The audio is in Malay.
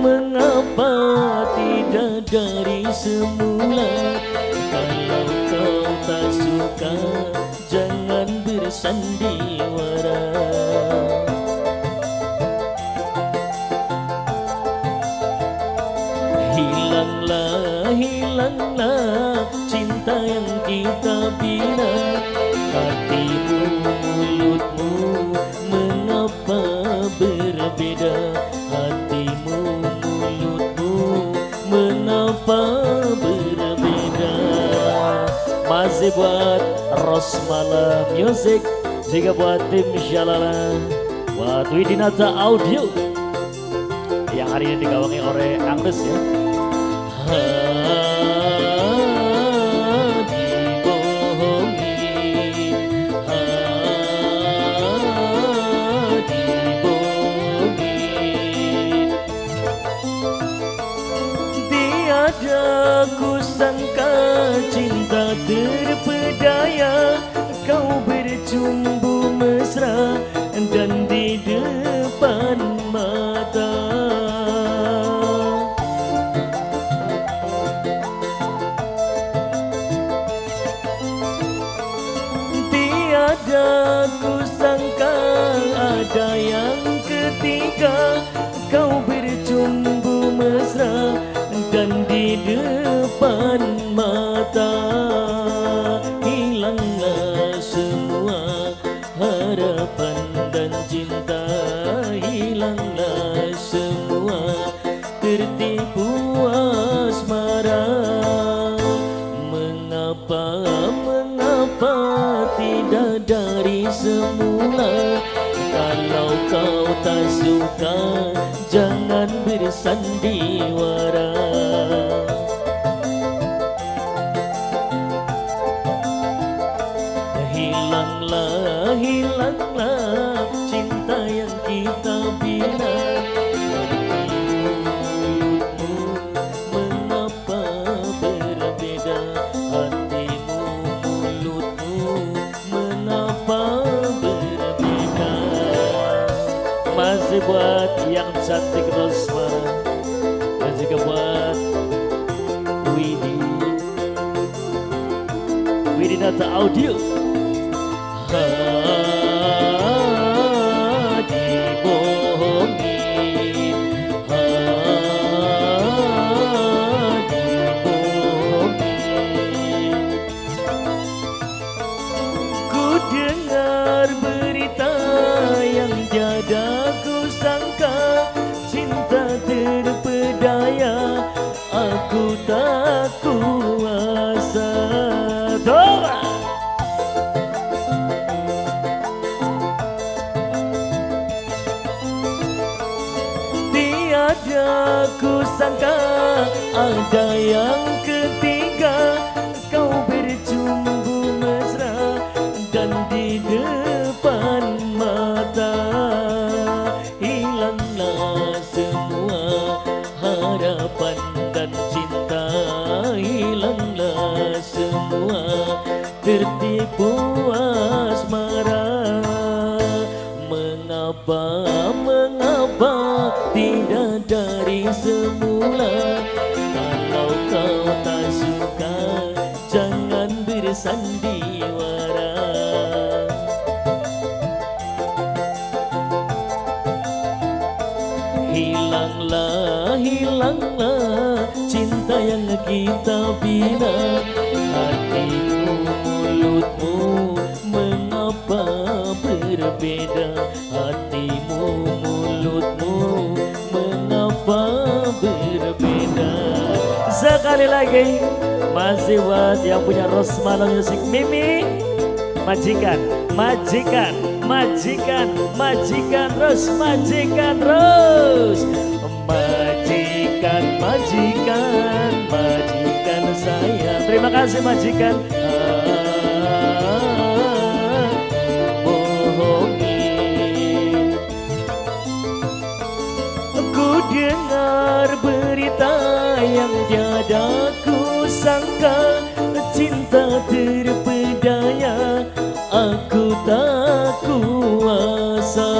mengapa tidak dari semula? Kalau kau tak suka, jangan bersandiwara. Hilanglah, hilanglah cinta yang kita bina. Hatimu, mulutmu, mengapa berbeda? Hatimu, mulutmu, mengapa berbeda? Masih buat Rosmala Music, juga buat tim Shalala, buat Widinata Audio yang hari ini digawangi oleh Agnes ya. Tiada kusangka cinta terpedaya, kau bercumbu mesra dan di depan mata. Tiada kusangka ada yang ketiga, kau bercumbu mesra dan di depan mata. Hilanglah semua harapan dan cinta, hilanglah semua tertipu asmara. Mengapa, mengapa tidak dari semula? Kalau kau tak suka, jangan bersandiwara. Hilanglah, hilanglah cinta yang kita bina. Hatimu, mulutmu, mengapa berbeda? Hatimu, mulutmu, mengapa berbeda? Masih buat yang cantik Rosmala, dan juga buat Widinata Audio. Dibohongin, dibohongin. Ku dengar berita yang tiada ku sangka, cinta terpedaya, aku tak kuasa. Tiada kusangka ada yang ketiga, kau bercumbu mesra dan di depan mata. Hilanglah semua harapan dan cinta, hilanglah semua tertipu asmara. Mengapa, mengapa tidak dari semula? Kalau kau tak suka, jangan bersandiwara. Hilanglah, hilanglah cinta yang kita bina. Hatimu, mulutmu, mengapa berbeda? Hatimu, mulutmu, mengapa berbeda? Sekali lagi masih buat yang punya Rosmala Music, Mimi, majikan, majikan, majikan, majikan Ros, majikan Ros, majikan, majikan, majikan saya. Terima kasih majikan. Bohongin. Ku dengar berita yang tiada ku sangka, cinta terpedaya, aku tak kuasa.